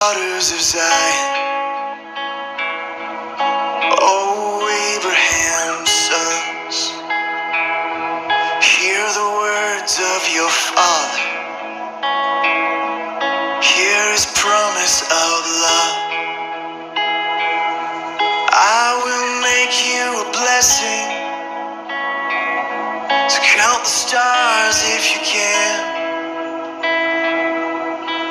Daughters of Zion, O Abraham's sons, hear the words of your father, hear his promise of love. I will make you a blessing, so count the stars if you can.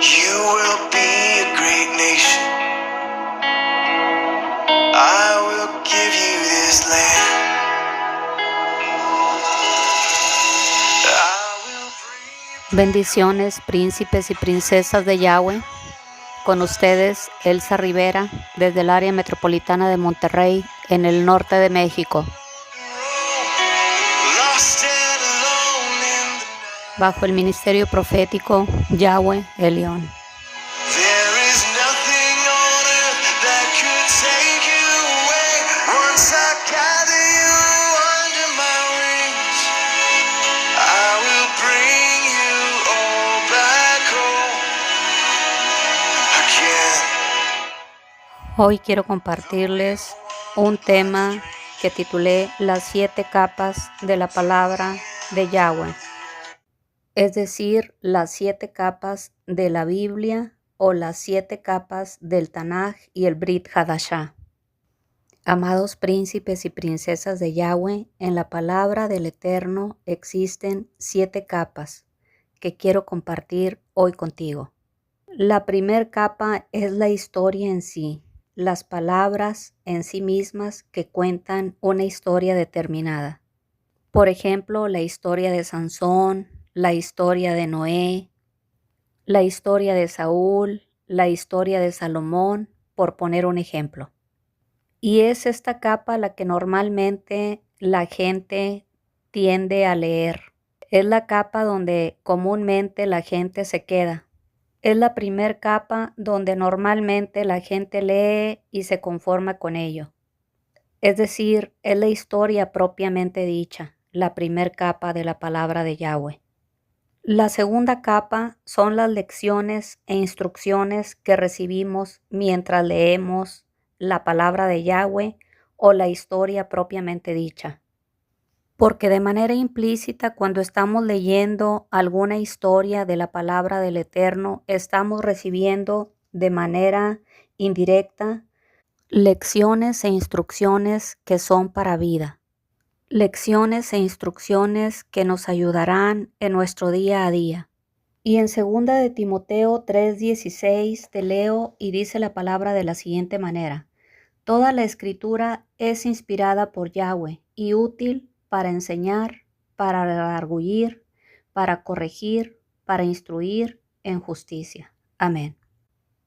You will be a great nation. I will give you this land. Bendiciones, príncipes y princesas de Yahweh. Con ustedes, Elsa Rivera, desde el área metropolitana de Monterrey, en el norte de México, bajo el ministerio profético Yahweh Elión. Hoy quiero compartirles un tema que titulé Las 7 capas de la palabra de Yahweh, es decir, las 7 capas de la Biblia o las 7 capas del Tanaj y el Brit Hadashah. Amados príncipes y princesas de Yahweh, en la palabra del Eterno existen 7 capas que quiero compartir hoy contigo. La primera capa es la historia en sí, las palabras en sí mismas que cuentan una historia determinada. Por ejemplo, la historia de Sansón, la historia de Noé, la historia de Saúl, la historia de Salomón, por poner un ejemplo. Y es esta capa la que normalmente la gente tiende a leer. Es la capa donde comúnmente la gente se queda. Es la primer capa donde normalmente la gente lee y se conforma con ello. Es decir, es la historia propiamente dicha, la primer capa de la palabra de Yahweh. La segunda capa son las lecciones e instrucciones que recibimos mientras leemos la palabra de Yahweh o la historia propiamente dicha. Porque de manera implícita, cuando estamos leyendo alguna historia de la palabra del Eterno, estamos recibiendo de manera indirecta lecciones e instrucciones que son para vida. Lecciones e instrucciones que nos ayudarán en nuestro día a día. Y en 2 de Timoteo 3:16 te leo y dice la palabra de la siguiente manera: Toda la escritura es inspirada por Yahweh y útil para enseñar, para redarguir, para corregir, para instruir en justicia. Amén.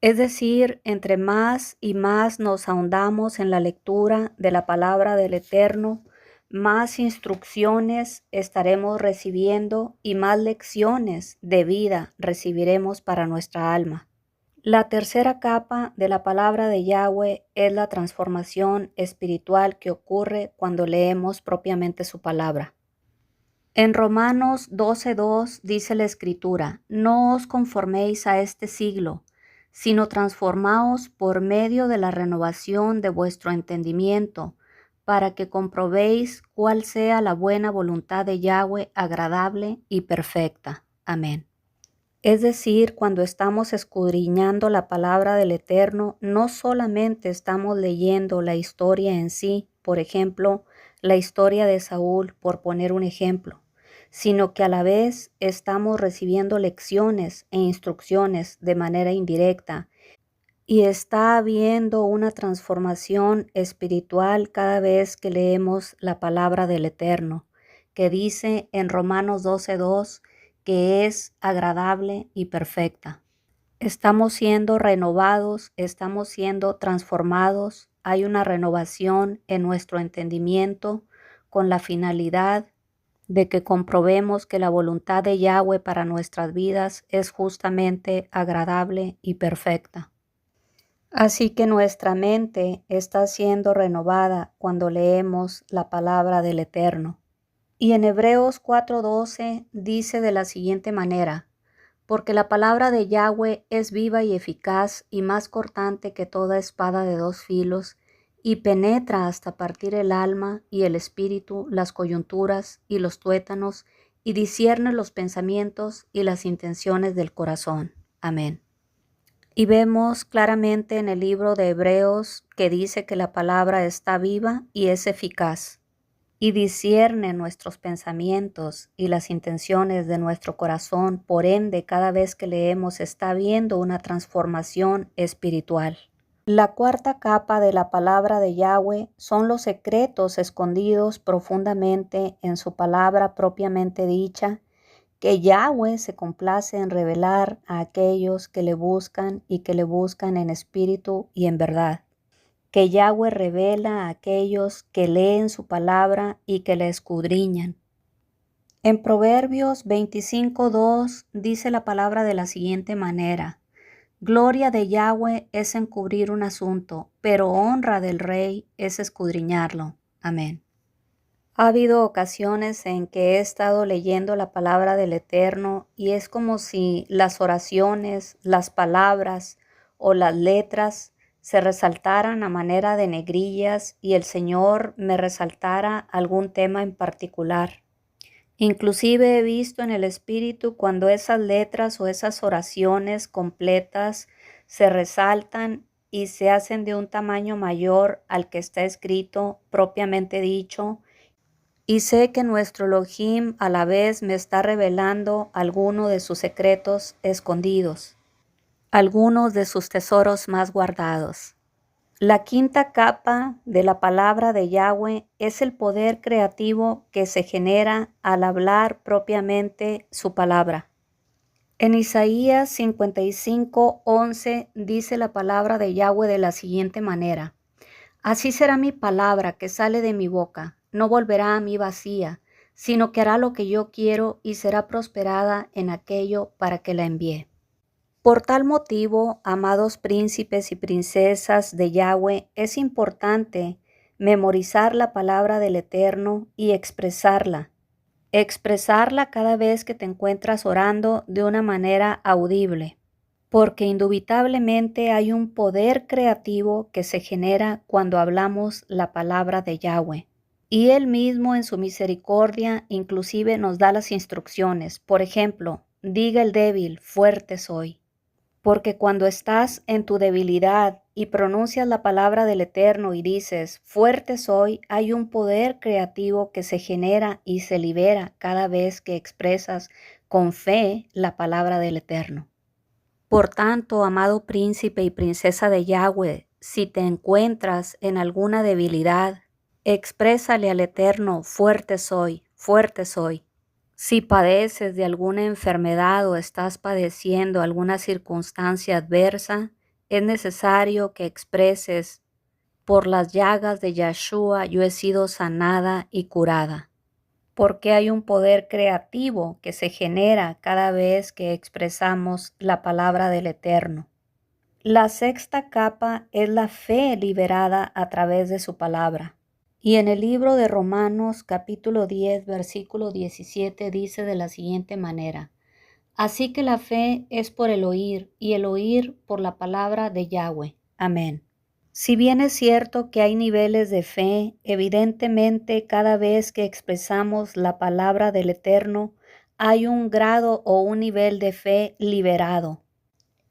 Es decir, entre más y más nos ahondamos en la lectura de la palabra del Eterno, más instrucciones estaremos recibiendo y más lecciones de vida recibiremos para nuestra alma. La tercera capa de la palabra de Yahweh es la transformación espiritual que ocurre cuando leemos propiamente su palabra. En Romanos 12:2 dice la Escritura: No os conforméis a este siglo, sino transformaos por medio de la renovación de vuestro entendimiento, para que comprobéis cuál sea la buena voluntad de Yahweh, agradable y perfecta. Amén. Es decir, cuando estamos escudriñando la palabra del Eterno, no solamente estamos leyendo la historia en sí, por ejemplo, la historia de Saúl, por poner un ejemplo, sino que a la vez estamos recibiendo lecciones e instrucciones de manera indirecta, y está habiendo una transformación espiritual cada vez que leemos la palabra del Eterno, que dice en Romanos 12:2 que es agradable y perfecta. Estamos siendo renovados, estamos siendo transformados, hay una renovación en nuestro entendimiento con la finalidad de que comprobemos que la voluntad de Yahweh para nuestras vidas es justamente agradable y perfecta. Así que nuestra mente está siendo renovada cuando leemos la palabra del Eterno. Y en Hebreos 4:12 dice de la siguiente manera: porque la palabra de Yahweh es viva y eficaz y más cortante que toda espada de dos filos, y penetra hasta partir el alma y el espíritu, las coyunturas y los tuétanos, y discierne los pensamientos y las intenciones del corazón. Amén. Y vemos claramente en el libro de Hebreos que dice que la palabra está viva y es eficaz, y discierne nuestros pensamientos y las intenciones de nuestro corazón. Por ende, cada vez que leemos está habiendo una transformación espiritual. La cuarta capa de la palabra de Yahweh son los secretos escondidos profundamente en su palabra propiamente dicha, que Yahweh se complace en revelar a aquellos que le buscan y que le buscan en espíritu y en verdad. Que Yahweh revela a aquellos que leen su palabra y que la escudriñan. En Proverbios 25:2 dice la palabra de la siguiente manera: Gloria de Yahweh es encubrir un asunto, pero honra del rey es escudriñarlo. Amén. Ha habido ocasiones en que he estado leyendo la palabra del Eterno y es como si las oraciones, las palabras o las letras se resaltaran a manera de negrillas y el Señor me resaltara algún tema en particular. Inclusive he visto en el Espíritu cuando esas letras o esas oraciones completas se resaltan y se hacen de un tamaño mayor al que está escrito propiamente dicho, y sé que nuestro Elohim a la vez me está revelando alguno de sus secretos escondidos, algunos de sus tesoros más guardados. La quinta capa de la palabra de Yahweh es el poder creativo que se genera al hablar propiamente su palabra. En Isaías 55:11 dice la palabra de Yahweh de la siguiente manera: Así será mi palabra que sale de mi boca, no volverá a mí vacía, sino que hará lo que yo quiero y será prosperada en aquello para que la envíe. Por tal motivo, amados príncipes y princesas de Yahweh, es importante memorizar la palabra del Eterno y expresarla cada vez que te encuentras orando de una manera audible, porque indubitablemente hay un poder creativo que se genera cuando hablamos la palabra de Yahweh. Y Él mismo en su misericordia inclusive nos da las instrucciones. Por ejemplo, diga el débil, fuerte soy. Porque cuando estás en tu debilidad y pronuncias la palabra del Eterno y dices, fuerte soy, hay un poder creativo que se genera y se libera cada vez que expresas con fe la palabra del Eterno. Por tanto, amado príncipe y princesa de Yahweh, si te encuentras en alguna debilidad, exprésale al Eterno, fuerte soy, fuerte soy. Si padeces de alguna enfermedad o estás padeciendo alguna circunstancia adversa, es necesario que expreses, por las llagas de Yahshua yo he sido sanada y curada. Porque hay un poder creativo que se genera cada vez que expresamos la palabra del Eterno. La sexta capa es la fe liberada a través de su palabra. Y en el libro de Romanos capítulo 10 versículo 17 dice de la siguiente manera: Así que la fe es por el oír y el oír por la palabra de Yahweh. Amén. Si bien es cierto que hay niveles de fe, evidentemente cada vez que expresamos la palabra del Eterno hay un grado o un nivel de fe liberado.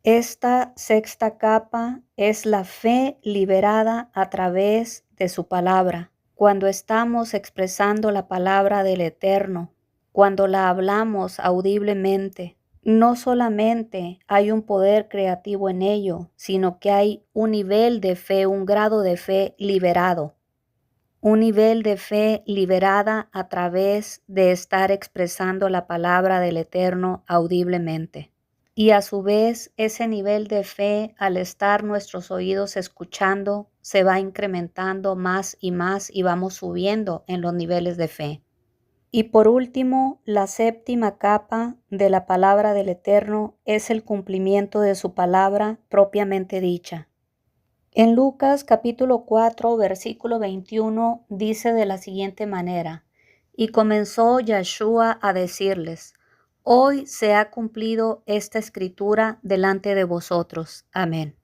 Esta sexta capa es la fe liberada a través de su palabra. Cuando estamos expresando la palabra del Eterno, cuando la hablamos audiblemente, no solamente hay un poder creativo en ello, sino que hay un nivel de fe, un grado de fe liberado. Un nivel de fe liberada a través de estar expresando la palabra del Eterno audiblemente. Y a su vez, ese nivel de fe, al estar nuestros oídos escuchando, se va incrementando más y vamos subiendo en los niveles de fe. Y por último, la séptima capa de la palabra del Eterno es el cumplimiento de su palabra propiamente dicha. En Lucas capítulo 4, versículo 21 dice de la siguiente manera: Y comenzó Yahshua a decirles: Hoy se ha cumplido esta escritura delante de vosotros. Amén.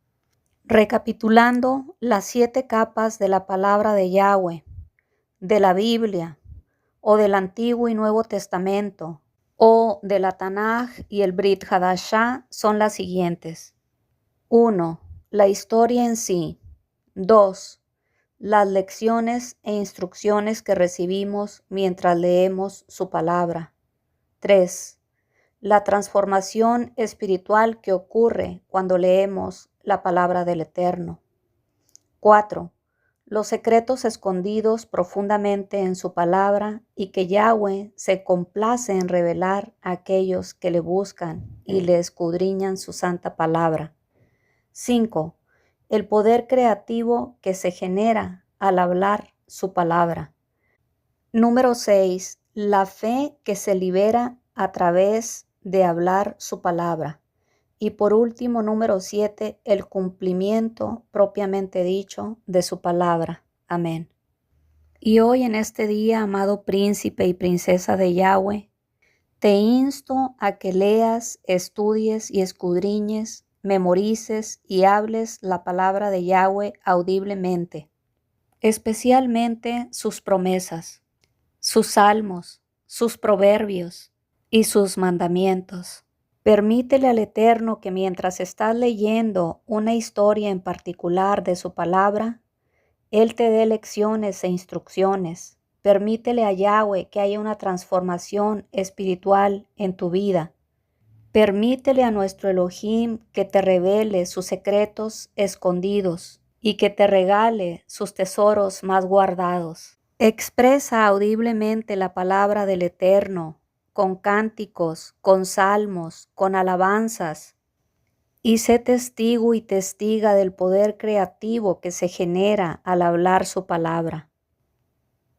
Recapitulando las 7 capas de la palabra de Yahweh, de la Biblia, o del Antiguo y Nuevo Testamento, o de la Tanaj y el Brit Hadashah, son las siguientes. 1. La historia en sí. 2. Las lecciones e instrucciones que recibimos mientras leemos su palabra. 3. La transformación espiritual que ocurre cuando leemos la palabra del Eterno. 4. Los secretos escondidos profundamente en su palabra y que Yahweh se complace en revelar a aquellos que le buscan y le escudriñan su santa palabra. 5. El poder creativo que se genera al hablar su palabra. Número 6. La fe que se libera a través de hablar su palabra. Y por último, número 7, el cumplimiento propiamente dicho de su palabra. Amén. Y hoy en este día, amado príncipe y princesa de Yahweh, te insto a que leas, estudies y escudriñes, memorices y hables la palabra de Yahweh audiblemente, especialmente sus promesas, sus salmos, sus proverbios y sus mandamientos. Permítele al Eterno que mientras estás leyendo una historia en particular de su palabra, Él te dé lecciones e instrucciones. Permítele a Yahweh que haya una transformación espiritual en tu vida. Permítele a nuestro Elohim que te revele sus secretos escondidos y que te regale sus tesoros más guardados. Expresa audiblemente la palabra del Eterno, con cánticos, con salmos, con alabanzas, y sé testigo y testiga del poder creativo que se genera al hablar su palabra.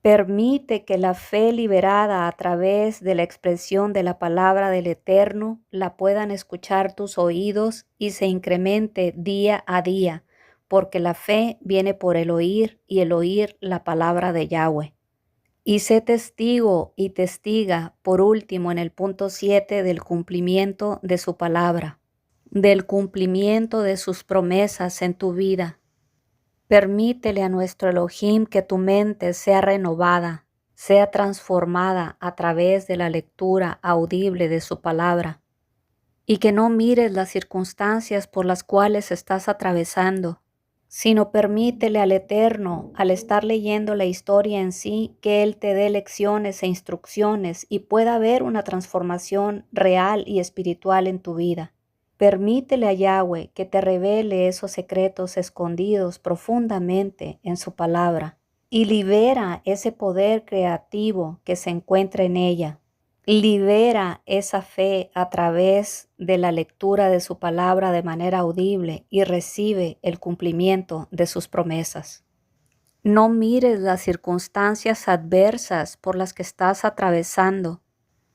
Permite que la fe liberada a través de la expresión de la palabra del Eterno la puedan escuchar tus oídos y se incremente día a día, porque la fe viene por el oír y el oír la palabra de Yahweh. Y sé testigo y testiga, por último, en el punto 7 del cumplimiento de su palabra, del cumplimiento de sus promesas en tu vida. Permítele a nuestro Elohim que tu mente sea renovada, sea transformada a través de la lectura audible de su palabra, y que no mires las circunstancias por las cuales estás atravesando, sino permítele al Eterno, al estar leyendo la historia en sí, que Él te dé lecciones e instrucciones y pueda haber una transformación real y espiritual en tu vida. Permítele a Yahweh que te revele esos secretos escondidos profundamente en su palabra y libera ese poder creativo que se encuentra en ella. Libera esa fe a través de la lectura de su palabra de manera audible y recibe el cumplimiento de sus promesas. No mires las circunstancias adversas por las que estás atravesando.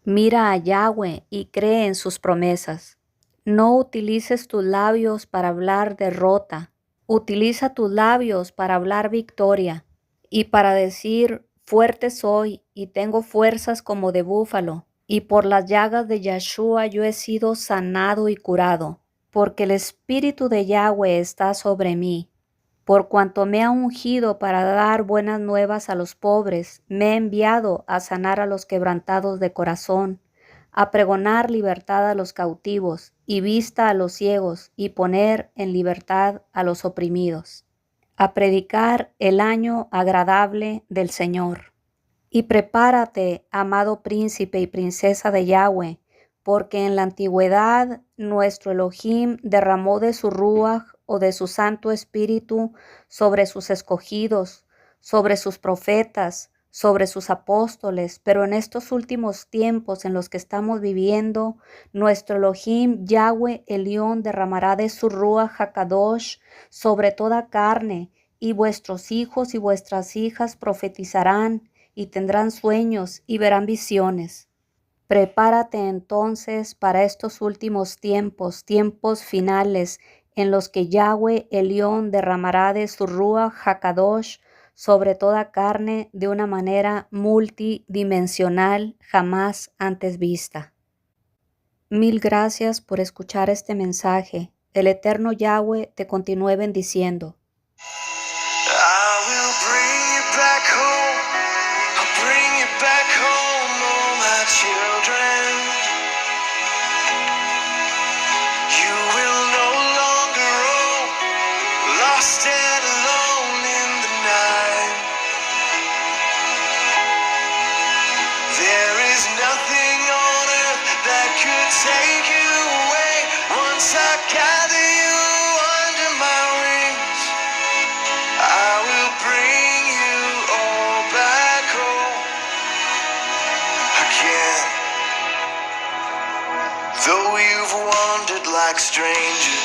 Mira a Yahweh y cree en sus promesas. No utilices tus labios para hablar derrota. Utiliza tus labios para hablar victoria y para decir: fuerte soy y tengo fuerzas como de búfalo, y por las llagas de Yahshua yo he sido sanado y curado, porque el Espíritu de Yahweh está sobre mí. Por cuanto me ha ungido para dar buenas nuevas a los pobres, me ha enviado a sanar a los quebrantados de corazón, a pregonar libertad a los cautivos y vista a los ciegos y poner en libertad a los oprimidos, a predicar el año agradable del Señor. Y prepárate, amado príncipe y princesa de Yahweh, porque en la antigüedad nuestro Elohim derramó de su Ruach o de su Santo Espíritu sobre sus escogidos, sobre sus profetas, sobre sus apóstoles, pero en estos últimos tiempos en los que estamos viviendo, nuestro Elohim Yahweh Elión derramará de su Ruach HaKadosh sobre toda carne, y vuestros hijos y vuestras hijas profetizarán, y tendrán sueños y verán visiones. Prepárate entonces para estos últimos tiempos, tiempos finales, en los que Yahweh Elión derramará de su Ruach HaKadosh sobre toda carne de una manera multidimensional jamás antes vista. Mil gracias por escuchar este mensaje. El eterno Yahweh te continúe bendiciendo. I will bring you back home. I'll bring you back home, oh my children. You will no longer roam, lost and alone in the night. There is nothing on earth that could take you away. Once I gather you under my wings, I will bring you all back home again. Though you've wandered like strangers